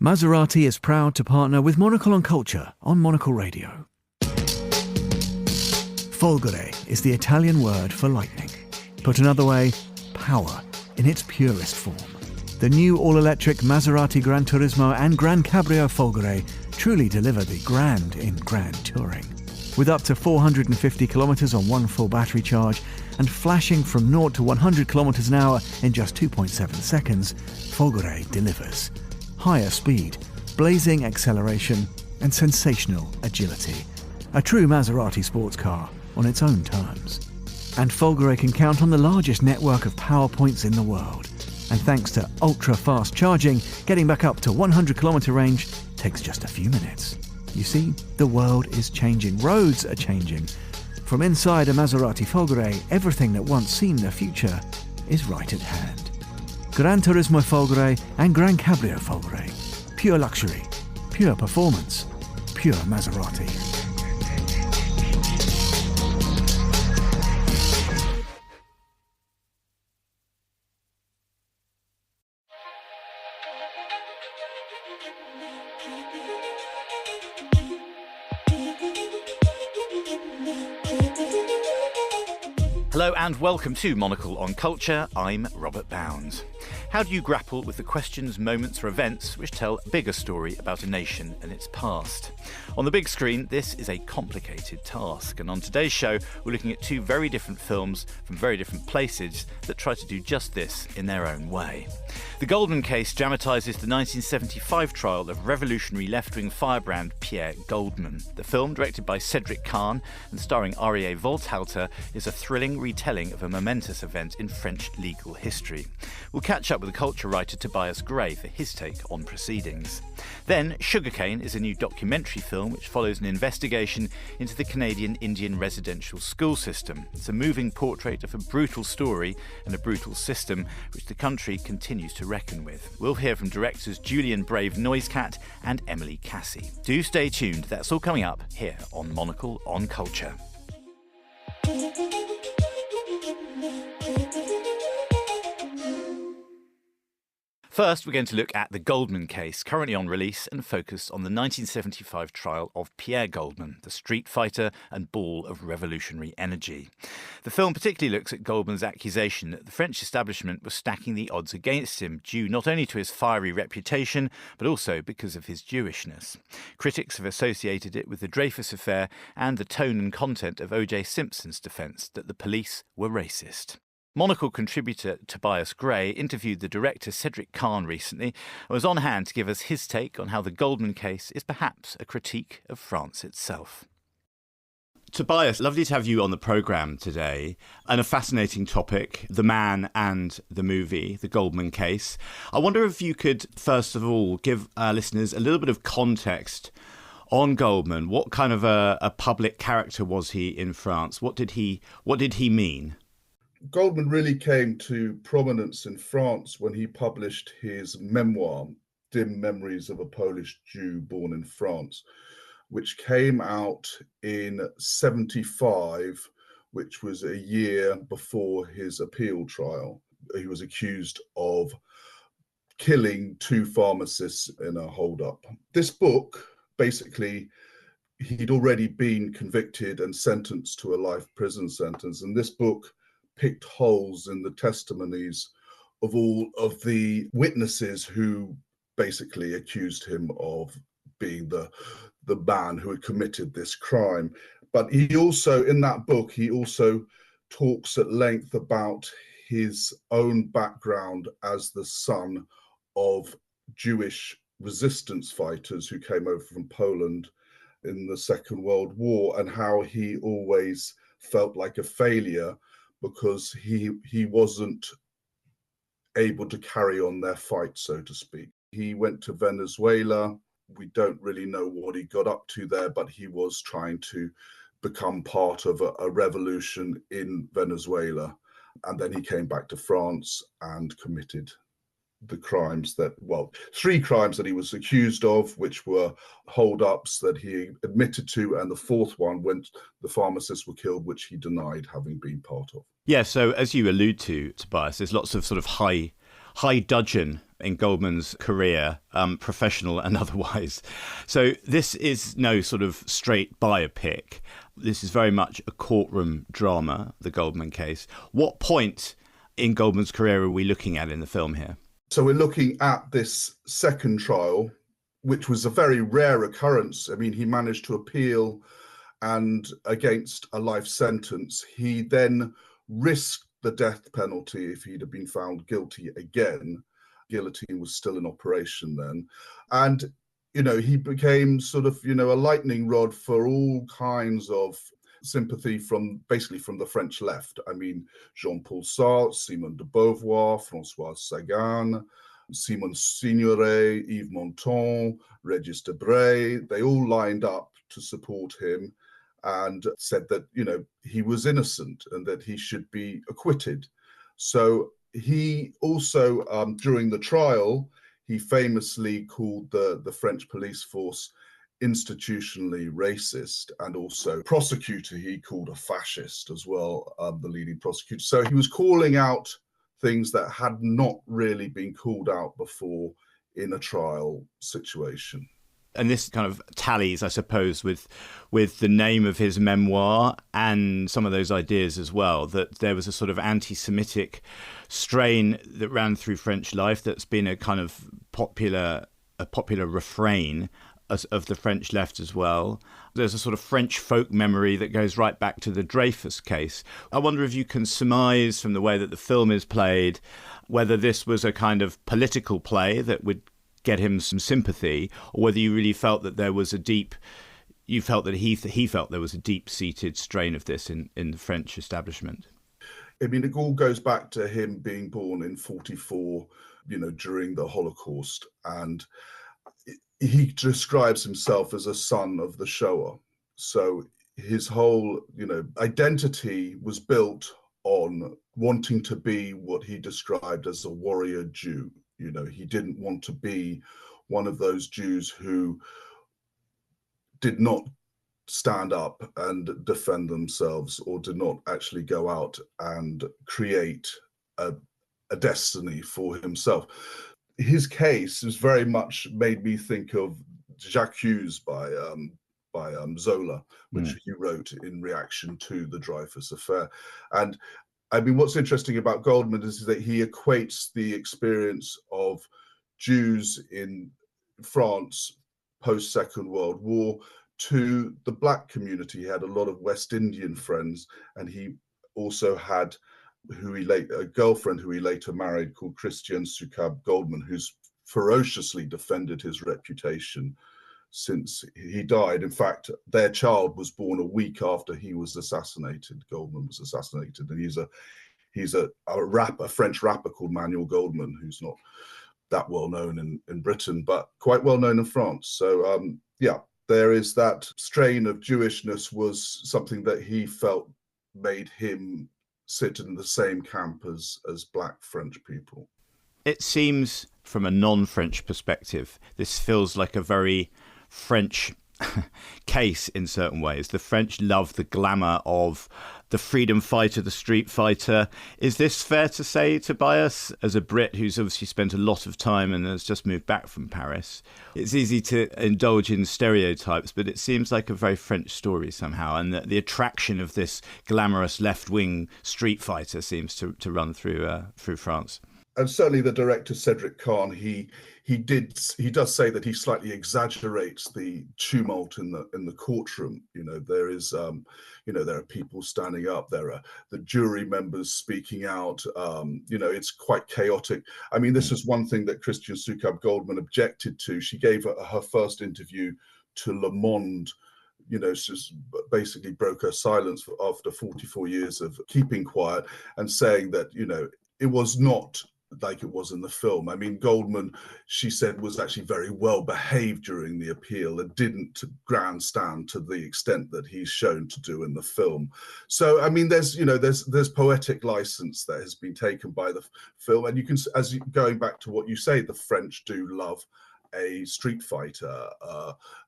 Maserati is proud to partner with Monocle on Culture on Monocle Radio. Folgore is the Italian word for lightning. Put another way, power in its purest form. The new all-electric Maserati Gran Turismo and Gran Cabrio Folgore truly deliver the grand in grand touring. With up to 450 kilometres on one full battery charge and flashing from 0 to 100 kilometres an hour in just 2.7 seconds, Folgore delivers. Higher speed, blazing acceleration and sensational agility. A true Maserati sports car on its own terms. And Folgore can count on the largest network of power points in the world. And thanks to ultra-fast charging, getting back up to 100 kilometre range takes just a few minutes. You see, the world is changing. Roads are changing. From inside a Maserati Folgore, everything that once seemed the future is right at hand. Gran Turismo Folgore and Gran Cabrio Folgore. Pure luxury, pure performance, pure Maserati. Hello and welcome to Monocle on Culture. I'm Robert Bounds. How do you grapple with the questions, moments or events which tell a bigger story about a nation and its past? On the big screen, this is a complicated task, and on today's show we're looking at two very different films from very different places that try to do just this in their own way. The Goldman Case dramatises the 1975 trial of revolutionary left-wing firebrand Pierre Goldman. The film, directed by Cedric Kahn and starring Arié Volthalter, is a thrilling retelling of a momentous event in French legal history. We'll catch up with the culture writer Tobias Gray for his take on proceedings. Then, Sugarcane is a new documentary film which follows an investigation into the Canadian Indian residential school system. It's a moving portrait of a brutal story and a brutal system which the country continues to reckon with. We'll hear from directors Julian Brave Noisecat and Emily Cassie. Do stay tuned, that's all coming up here on Monocle on Culture. First, we're going to look at The Goldman Case, currently on release and focused on the 1975 trial of Pierre Goldman, the street fighter and ball of revolutionary energy. The film particularly looks at Goldman's accusation that the French establishment was stacking the odds against him, due not only to his fiery reputation, but also because of his Jewishness. Critics have associated it with the Dreyfus affair and the tone and content of O.J. Simpson's defence that the police were racist. Monocle contributor Tobias Gray interviewed the director Cedric Kahn recently and was on hand to give us his take on how the Goldman Case is perhaps a critique of France itself. Tobias, lovely to have you on the programme today, and a fascinating topic, the man and the movie, The Goldman Case. I wonder if you could, first of all, give our listeners a little bit of context on Goldman. What kind of a public character was he in France? What did he mean? Goldman really came to prominence in France when he published his memoir, Dim Memories of a Polish Jew Born in France, which came out in 1975, which was a year before his appeal trial. He was accused of killing two pharmacists in a hold-up. This book, basically, he'd already been convicted and sentenced to a life prison sentence, and this book picked holes in the testimonies of all of the witnesses who basically accused him of being the man who had committed this crime. But he also, in that book, he also talks at length about his own background as the son of Jewish resistance fighters who came over from Poland in the Second World War, and how he always felt like a failure because he wasn't able to carry on their fight, so to speak. He went to Venezuela. We don't really know what he got up to there, but he was trying to become part of a revolution in Venezuela. And then he came back to France and committed the crimes three crimes that he was accused of, which were hold-ups that he admitted to, and the fourth one, when the pharmacists were killed, which he denied having been part of. Yeah, so as you allude to, Tobias, there's lots of sort of high high dudgeon in Goldman's career, professional and otherwise. So this is no sort of straight biopic. This is very much a courtroom drama, the Goldman case. What point in Goldman's career are we looking at in the film here? So we're looking at this second trial, which was a very rare occurrence. I mean, he managed to appeal, and against a life sentence, he then risked the death penalty if he'd have been found guilty again. Guillotine was still in operation then. And, he became sort of, a lightning rod for all kinds of sympathy from the French left. I mean, Jean-Paul Sartre, Simone de Beauvoir, François Sagan, Simon Signoret, Yves Montand, Regis Debray, they all lined up to support him and said that, he was innocent and that he should be acquitted. So he also, during the trial, he famously called the French police force institutionally racist, and also prosecutor he called a fascist as well, the leading prosecutor. So he was calling out things that had not really been called out before in a trial situation. And this kind of tallies, I suppose, with the name of his memoir and some of those ideas as well, that there was a sort of anti-Semitic strain that ran through French life that's been a kind of popular refrain of the French left as well. There's a sort of French folk memory that goes right back to the Dreyfus case. I wonder if you can surmise from the way that the film is played whether this was a kind of political play that would get him some sympathy, or whether you really felt that there was he felt there was a deep-seated strain of this in the French establishment. I mean, it all goes back to him being born in 1944, during the Holocaust, and he describes himself as a son of the Shoah. So his whole, identity was built on wanting to be what he described as a warrior Jew. He didn't want to be one of those Jews who did not stand up and defend themselves, or did not actually go out and create a destiny for himself. His case has very much made me think of J'accuse by Zola, which he wrote in reaction to the Dreyfus affair. And I mean, what's interesting about Goldman is that he equates the experience of Jews in France post-Second World War to the Black community. He had a lot of West Indian friends, and he also had a girlfriend who he later married called Christiane Soukab Goldman, who's ferociously defended his reputation since he died. In fact, their child was born a week after he was assassinated. Goldman was assassinated, and he's a French rapper called Manuel Goldman, who's not that well known in Britain, but quite well known in France. So there is that strain of Jewishness was something that he felt made him sit in the same camp as Black French people. It seems, from a non-French perspective, this feels like a very French case in certain ways. The French love the glamour of the freedom fighter, the street fighter. Is this fair to say, Tobias, as a Brit who's obviously spent a lot of time and has just moved back from Paris? It's easy to indulge in stereotypes, but it seems like a very French story somehow, and the attraction of this glamorous left-wing street fighter seems to run through France. And certainly the director Cedric Kahn, he does say that he slightly exaggerates the tumult in the courtroom. There is there are people standing up, there are the jury members speaking out. It's quite chaotic. I mean, this is one thing that Christiane Soukab Goldman objected to. She gave her first interview to Le Monde. She basically broke her silence after 44 years of keeping quiet and saying that it was not like it was in the film. I mean, Goldman, she said, was actually very well behaved during the appeal and didn't grandstand to the extent that he's shown to do in the film. So, I mean, there's poetic license that has been taken by the film, and you can, going back to what you say, the French do love a street fighter,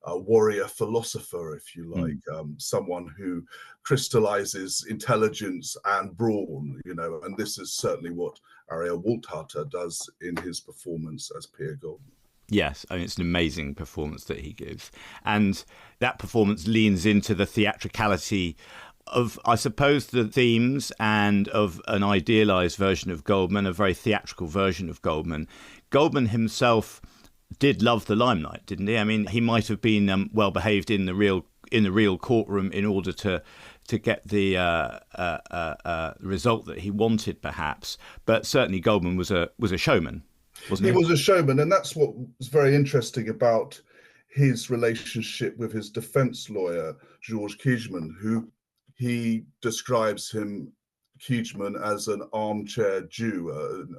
a warrior philosopher, if you like, someone who crystallizes intelligence and brawn, and this is certainly what Ariel Walthater does in his performance as Pierre Goldman. Yes, I mean, it's an amazing performance that he gives. And that performance leans into the theatricality of, I suppose, the themes and of an idealised version of Goldman, a very theatrical version of Goldman. Goldman himself did love the limelight, didn't he? I mean, he might have been well behaved in the real courtroom in order to get the result that he wanted, perhaps. But certainly Goldman was a showman. Wasn't he? He was a showman, and that's what was very interesting about his relationship with his defense lawyer, Georges Kijman, who he describes Kijman as an armchair Jew,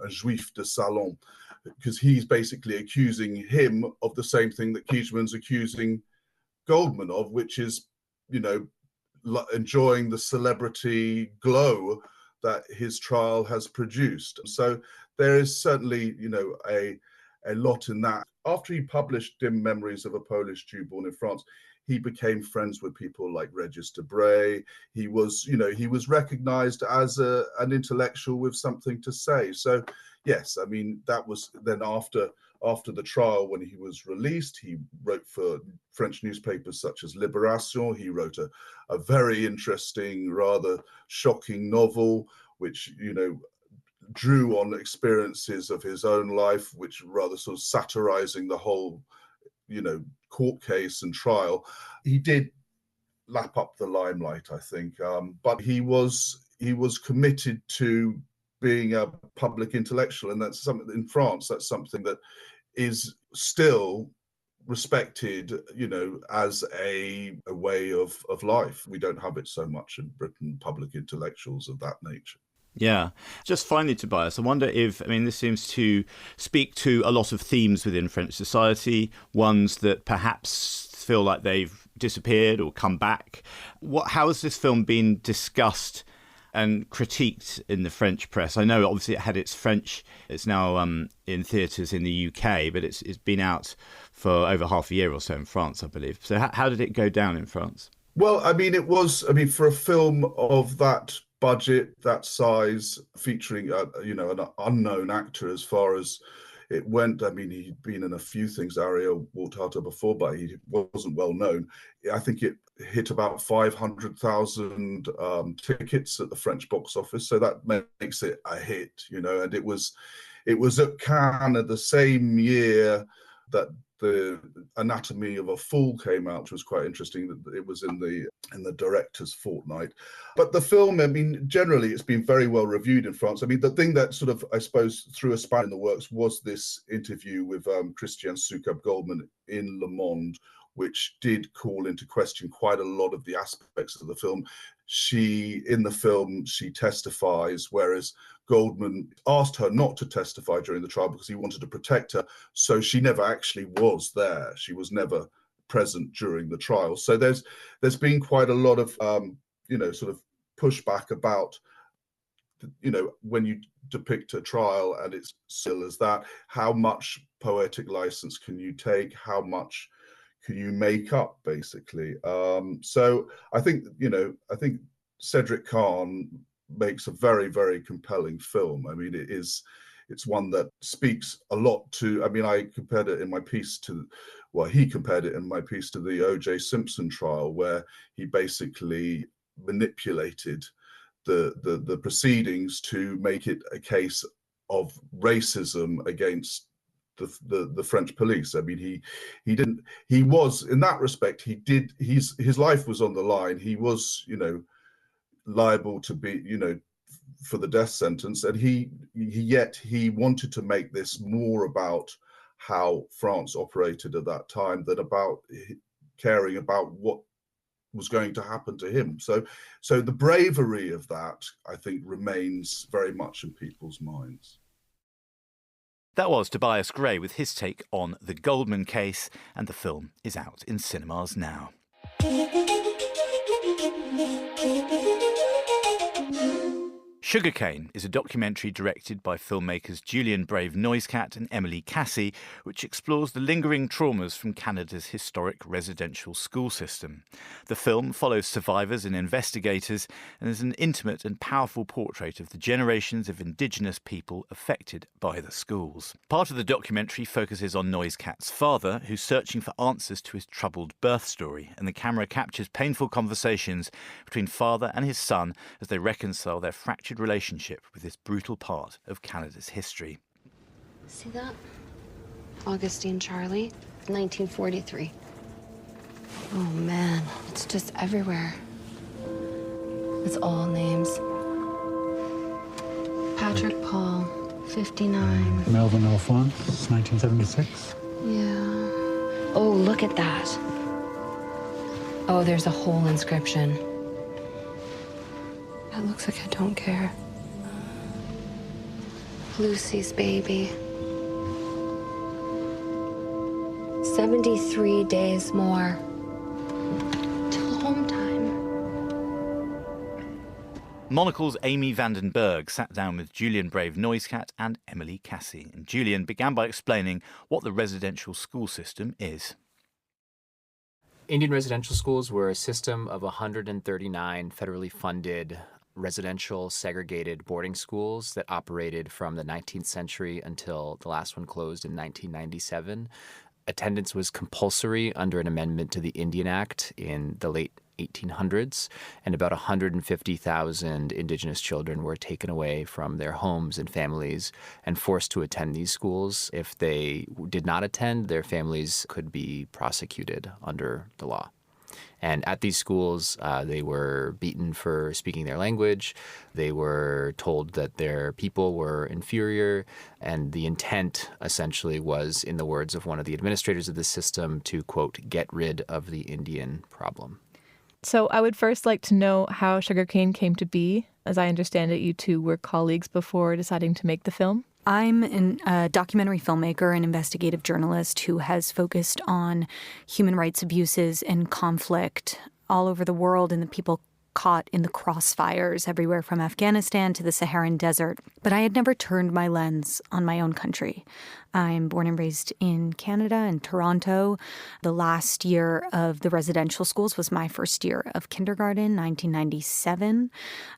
a juif de salon, because he's basically accusing him of the same thing that Kijman's accusing Goldman of, which is, enjoying the celebrity glow that his trial has produced. So there is certainly, a lot in that. After he published Dim Memories of a Polish Jew Born in France, he became friends with people like Regis Debray. He was recognized as an intellectual with something to say. So yes, I mean, that was then after the trial, when he was released, he wrote for French newspapers such as Libération. He wrote a very interesting, rather shocking novel, which, drew on experiences of his own life, which rather sort of satirizing the whole, court case and trial. He did lap up the limelight, I think, but he was committed to being a public intellectual, and that's something in France. That's something that is still respected, as a way of life. We don't have it so much in Britain, public intellectuals of that nature. Yeah. Just finally, Tobias, I wonder if, this seems to speak to a lot of themes within French society, ones that perhaps feel like they've disappeared or come back. How has this film been discussed and critiqued in the French press? I know obviously it had its French, it's now in theatres in the UK, but it's been out for over half a year or so in France, I believe. So how did it go down in France? Well, for a film of that budget, that size, featuring an unknown actor as far as it went. He'd been in a few things, Ariel Walthater, before, but he wasn't well known. I think it hit about 500,000 tickets at the French box office, so that makes it a hit, and it was at Cannes the same year that the Anatomy of a Fool came out, which was quite interesting. That it was in the director's fortnight. But the film, generally, it's been very well reviewed in France. The thing that sort of, I suppose, threw a spanner in the works was this interview with Christiane Soukab-Goldman in Le Monde, which did call into question quite a lot of the aspects of the film. In the film, she testifies, whereas Goldman asked her not to testify during the trial because he wanted to protect her. So she never actually was there. She was never present during the trial. So there's been quite a lot of, sort of pushback about, when you depict a trial and it's still as that, how much poetic license can you take? How much can you make up, basically? So I think Cedric Kahn makes a very, very compelling film. It's one that speaks a lot to, I compared it in my piece to, he compared it in my piece to the O.J. Simpson trial, where he basically manipulated the proceedings to make it a case of racism against the French police. He was, in that respect, his life was on the line. He was, liable to be, for the death sentence, and yet he wanted to make this more about how France operated at that time than about caring about what was going to happen to him. So the bravery of that, I think, remains very much in people's minds. That was Tobias Gray with his take on the Goldman Case, and the film is out in cinemas now. Sugarcane is a documentary directed by filmmakers Julian Brave Noisecat and Emily Cassie, which explores the lingering traumas from Canada's historic residential school system. The film follows survivors and investigators and is an intimate and powerful portrait of the generations of Indigenous people affected by the schools. Part of the documentary focuses on Noisecat's father, who's searching for answers to his troubled birth story, and the camera captures painful conversations between father and his son as they reconcile their fractured relationship with this brutal part of Canada's history. See that? Augustine Charlie, 1943. Oh man, it's just everywhere. It's all names. Patrick Paul, 59. Melvin Alphonse, 1976. Yeah. Oh, look at that. Oh, there's a whole inscription. That looks like I don't care. Lucy's baby. 73 days more. Till home time. Monocle's Amy Vandenberg sat down with Julian Brave Noisecat and Emily Cassie, and Julian began by explaining what the residential school system is. Indian residential schools were a system of 139 federally funded residential segregated boarding schools that operated from the 19th century until the last one closed in 1997. Attendance was compulsory under an amendment to the Indian Act in the late 1800s, and about 150,000 Indigenous children were taken away from their homes and families and forced to attend these schools. If they did not attend, their families could be prosecuted under the law. And at these schools, they were beaten for speaking their language. They were told that their people were inferior. And the intent, essentially, was, in the words of one of the administrators of the system, to, quote, get rid of the Indian problem. So I would first like to know how Sugarcane came to be. As I understand it, you two were colleagues before deciding to make the film. I'm a documentary filmmaker and investigative journalist who has focused on human rights abuses and conflict all over the world and the people caught in the crossfires everywhere from Afghanistan to the Saharan desert. But I had never turned my lens on my own country. I'm born and raised in Canada, in Toronto. The last year of the residential schools was my first year of kindergarten, 1997.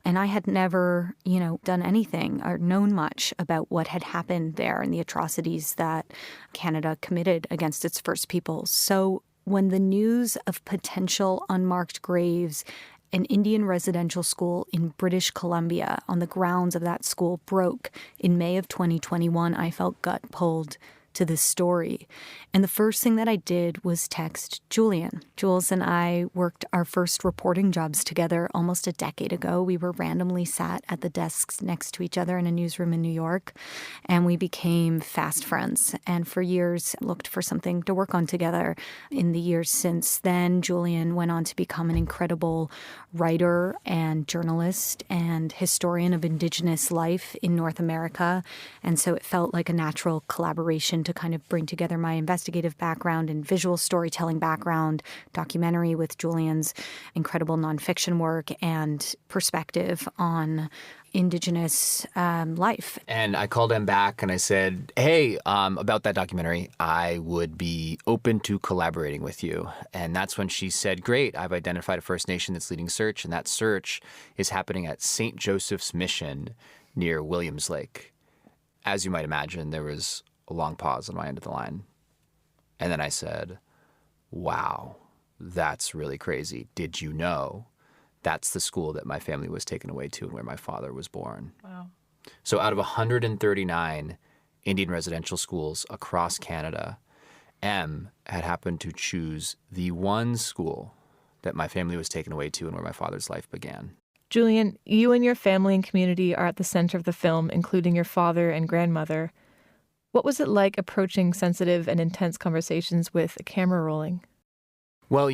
And I had never, done anything or known much about what had happened there and the atrocities that Canada committed against its First Peoples. So when the news of potential unmarked graves, an Indian residential school in British Columbia on the grounds of that school broke in May of 2021, I felt gut pulled to this story. And the first thing that I did was text Julian. Jules and I worked our first reporting jobs together almost a decade ago. We were randomly sat at the desks next to each other in a newsroom in New York, and we became fast friends. And for years, looked for something to work on together. In the years since then, Julian went on to become an incredible writer and journalist and historian of Indigenous life in North America. And so it felt like a natural collaboration to kind of bring together my investigative background and visual storytelling background, documentary with Julian's incredible nonfiction work and perspective on Indigenous life. And I called him back and I said, hey, about that documentary, I would be open to collaborating with you. And that's when she said, great, I've identified a First Nation that's leading search, and that search is happening at St. Joseph's Mission near Williams Lake. As you might imagine, there was a long pause on my end of the line. And then I said, wow, that's really crazy. Did you know that's the school that my family was taken away to and where my father was born? Wow. So out of 139 Indian residential schools across Canada, M had happened to choose the one school that my family was taken away to and where my father's life began. Julian, you and your family and community are at the center of the film, including your father and grandmother. What was it like approaching sensitive and intense conversations with a camera rolling? Well,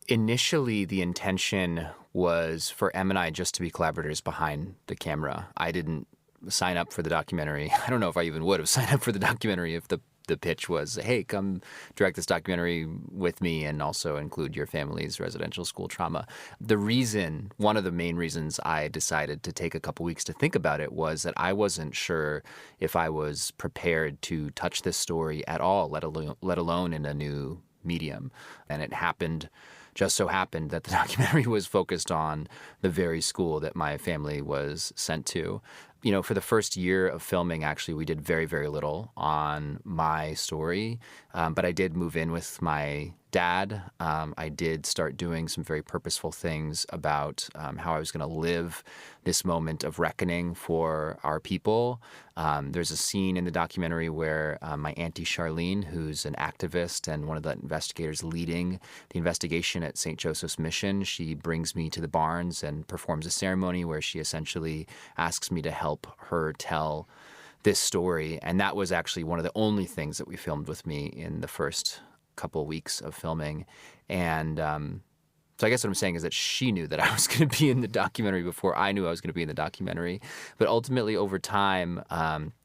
initially the intention was for Em and I just to be collaborators behind the camera. I didn't sign up for the documentary. I don't know if I even would have signed up for the documentary if the the pitch was, hey, come direct this documentary with me and also include your family's residential school trauma. One of the main reasons I decided to take a couple weeks to think about it was that I wasn't sure if I was prepared to touch this story at all, let alone in a new medium. And it just so happened that the documentary was focused on the very school that my family was sent to. For the first year of filming, actually, we did very, very little on my story. But I did move in with my dad. I did start doing some very purposeful things about how I was going to live this moment of reckoning for our people. There's a scene in the documentary where my auntie Charlene, who's an activist and one of the investigators leading the investigation at St. Joseph's Mission, she brings me to the barns and performs a ceremony where she essentially asks me to help her tell this story. And that was actually one of the only things that we filmed with me in the first couple of weeks of filming. And so I guess what I'm saying is that she knew that I was going to be in the documentary before I knew I was going to be in the documentary. But ultimately, over time,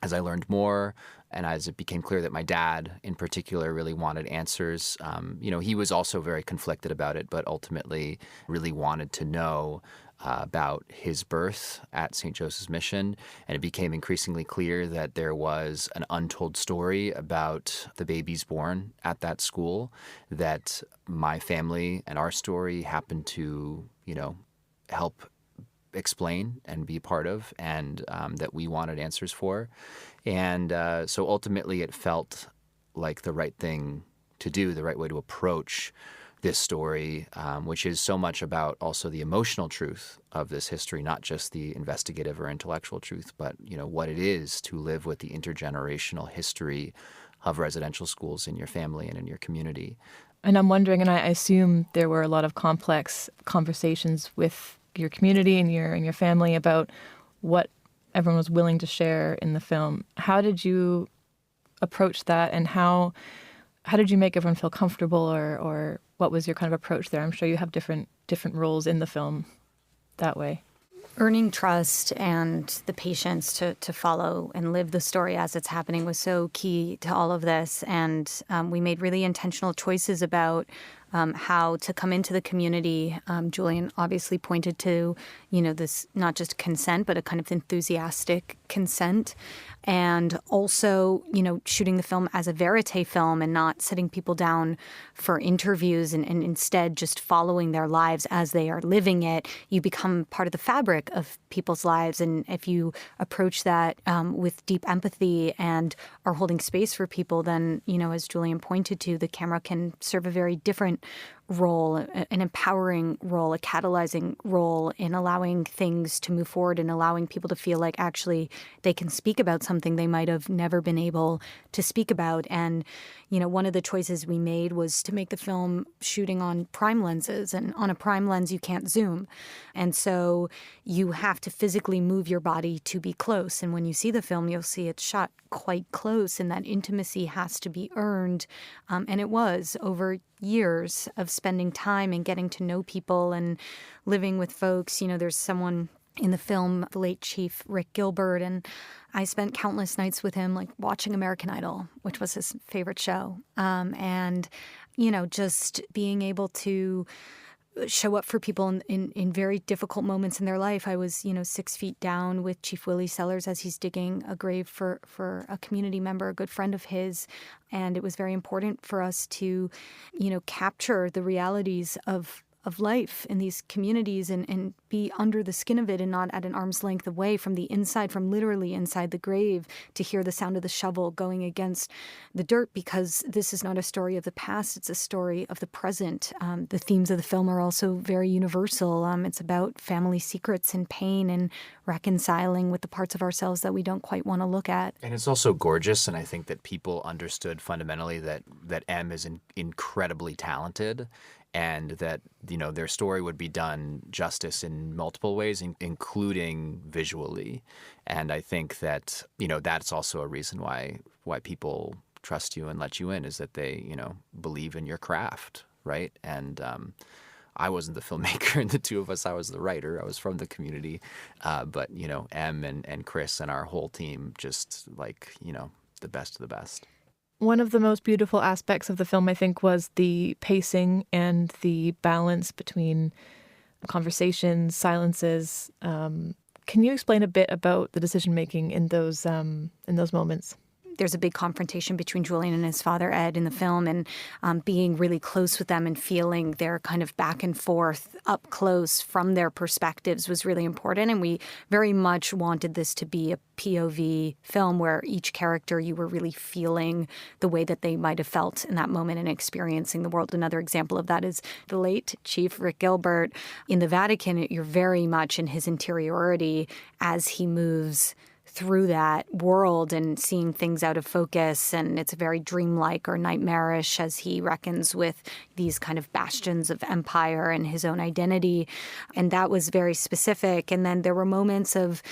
as I learned more and as it became clear that my dad in particular really wanted answers, he was also very conflicted about it, but ultimately really wanted to know about his birth at St. Joseph's Mission. And it became increasingly clear that there was an untold story about the babies born at that school that my family and our story happened to, help explain and be part of, and that we wanted answers for. And so ultimately it felt like the right thing to do, the right way to approach this story, which is so much about also the emotional truth of this history, not just the investigative or intellectual truth, but what it is to live with the intergenerational history of residential schools in your family and in your community. And I'm wondering, and I assume there were a lot of complex conversations with your community and your family about what everyone was willing to share in the film. How did you approach that, and how did you make everyone feel comfortable, or what was your kind of approach there? I'm sure you have different roles in the film that way. Earning trust and the patience to follow and live the story as it's happening was so key to all of this. And we made really intentional choices about how to come into the community. Julian obviously pointed to, this not just consent, but a kind of enthusiastic consent. And also, shooting the film as a verite film and not sitting people down for interviews and instead just following their lives as they are living it. You become part of the fabric of people's lives. And if you approach that with deep empathy and are holding space for people, then, as Julian pointed to, the camera can serve a very different role, an empowering role, a catalyzing role in allowing things to move forward and allowing people to feel like actually they can speak about something they might have never been able to speak about. And, one of the choices we made was to make the film shooting on prime lenses, and on a prime lens you can't zoom. And so you have to physically move your body to be close. And when you see the film, you'll see it's shot quite close, and that intimacy has to be earned. And it was over years of spending time and getting to know people and living with folks. There's someone in the film, the late Chief Rick Gilbert, and I spent countless nights with him, like watching American Idol, which was his favorite show. And, just being able to show up for people in very difficult moments in their life. I was, 6 feet down with Chief Willie Sellers as he's digging a grave for a community member, a good friend of his. And it was very important for us to, capture the realities of life in these communities and be under the skin of it and not at an arm's length away from the inside, from literally inside the grave, to hear the sound of the shovel going against the dirt, because this is not a story of the past, it's a story of the present. The themes of the film are also very universal. It's about family secrets and pain and reconciling with the parts of ourselves that we don't quite want to look at. And it's also gorgeous, and I think that people understood fundamentally that M is incredibly talented, and that, their story would be done justice in multiple ways, including visually. And I think that, that's also a reason why people trust you and let you in, is that they, believe in your craft, right? And I wasn't the filmmaker, and the two of us, I was the writer. I was from the community. But, M and Chris and our whole team, just the best of the best. One of the most beautiful aspects of the film, I think, was the pacing and the balance between conversations, silences. Can you explain a bit about the decision-making in those moments? There's a big confrontation between Julian and his father, Ed, in the film, and being really close with them and feeling their kind of back and forth up close from their perspectives was really important. And we very much wanted this to be a POV film where each character, you were really feeling the way that they might have felt in that moment and experiencing the world. Another example of that is the late Chief Rick Gilbert. In the Vatican, you're very much in his interiority as he moves through that world and seeing things out of focus. And it's very dreamlike or nightmarish as he reckons with these kind of bastions of empire and his own identity. And that was very specific. And then there were moments of,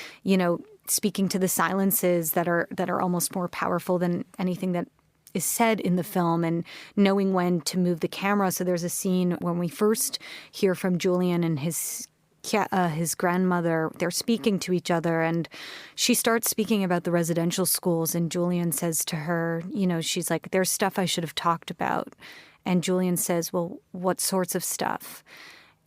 speaking to the silences that are almost more powerful than anything that is said in the film, and knowing when to move the camera. So there's a scene when we first hear from Julian and his grandmother. They're speaking to each other, and she starts speaking about the residential schools, and Julian says to her, she's like, there's stuff I should have talked about. And Julian says, well, what sorts of stuff?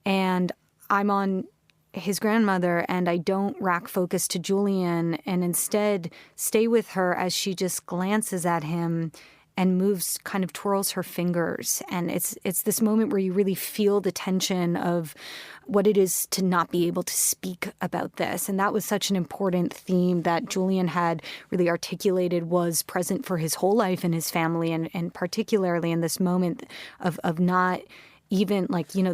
And I'm on his grandmother, and I don't rack focus to Julian and instead stay with her as she just glances at him and moves, kind of twirls her fingers. And it's this moment where you really feel the tension of what it is to not be able to speak about this. And that was such an important theme that Julian had really articulated, was present for his whole life and his family, and particularly in this moment of not even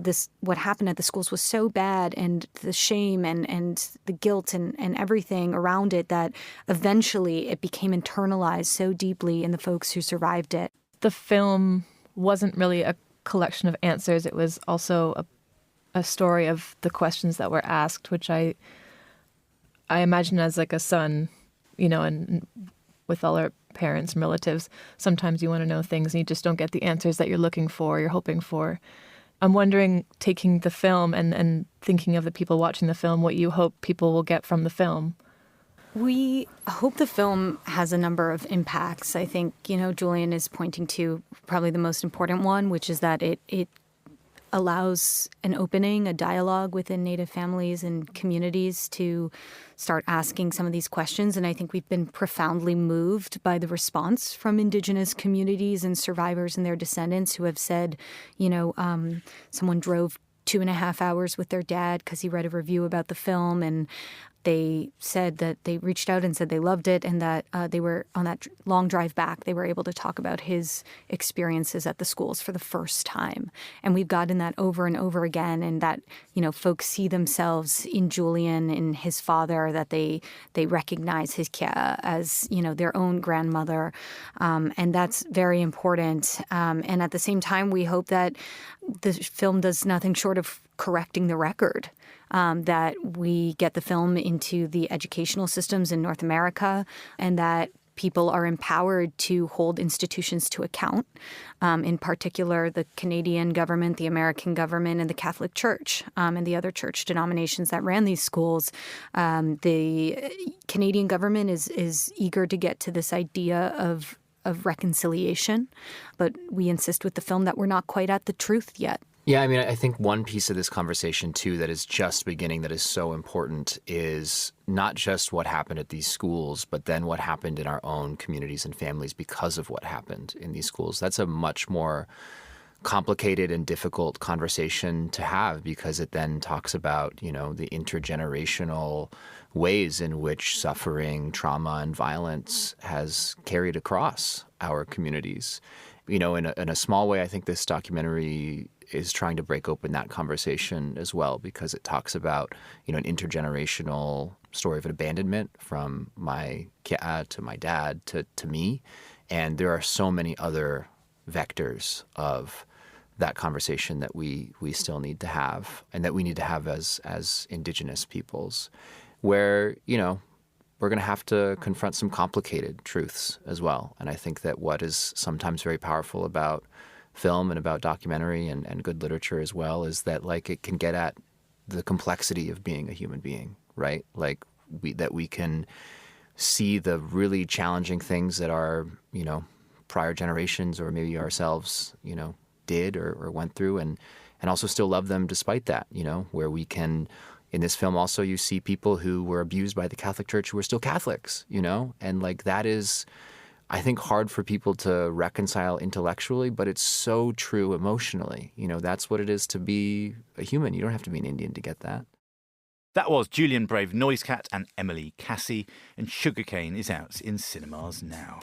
this, what happened at the schools was so bad, and the shame and the guilt and everything around it, that eventually it became internalized so deeply in the folks who survived it. The film wasn't really a collection of answers. It was also a story of the questions that were asked, which I imagine as like a son, and with all our parents and relatives, sometimes you want to know things and you just don't get the answers that you're looking for, you're hoping for. I'm wondering, taking the film and thinking of the people watching the film, what you hope people will get from the film. We hope the film has a number of impacts. I think, Julian is pointing to probably the most important one, which is that it allows an opening, a dialogue within Native families and communities to start asking some of these questions. And I think we've been profoundly moved by the response from Indigenous communities and survivors and their descendants who have said, someone drove 2.5 hours with their dad because he read a review about the film, and they said that they reached out and said they loved it, and that they were on that long drive back, they were able to talk about his experiences at the schools for the first time. And we've gotten that over and over again, and that, folks see themselves in Julian, in his father, that they recognize his kia as, their own grandmother. And that's very important. And at the same time, we hope that the film does nothing short of correcting the record. That we get the film into the educational systems in North America, and that people are empowered to hold institutions to account, in particular the Canadian government, the American government, and the Catholic Church, and the other church denominations that ran these schools. The Canadian government is eager to get to this idea of reconciliation, but we insist with the film that we're not quite at the truth yet. Yeah, I think one piece of this conversation, too, that is just beginning, that is so important, is not just what happened at these schools, but then what happened in our own communities and families because of what happened in these schools. That's a much more complicated and difficult conversation to have, because it then talks about, the intergenerational ways in which suffering, trauma, and violence has carried across our communities. In a small way, I think this documentary is trying to break open that conversation as well, because it talks about, an intergenerational story of an abandonment from my kia to my dad to me. And there are so many other vectors of that conversation that we still need to have, and that we need to have as Indigenous peoples, where, we're going to have to confront some complicated truths as well. And I think that what is sometimes very powerful about film and about documentary and good literature as well is that, it can get at the complexity of being a human being, right? We can see the really challenging things that our, prior generations or maybe ourselves, did or went through, and also still love them despite that, where we can, in this film also you see people who were abused by the Catholic Church who are still Catholics, and like that is, I think, hard for people to reconcile intellectually, but it's so true emotionally. That's what it is to be a human. You don't have to be an Indian to get that. That was Julian Brave Noisecat and Emily Cassie, and Sugarcane is out in cinemas now.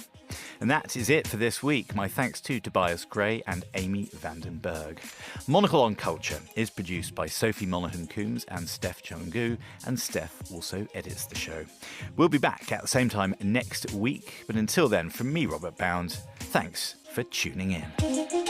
And that is it for this week. My thanks to Tobias Gray and Amy Vandenberg. Monocle on Culture is produced by Sophie Monaghan-Coombs and Steph Chungu, and Steph also edits the show. We'll be back at the same time next week, but until then, from me, Robert Bounds, thanks for tuning in.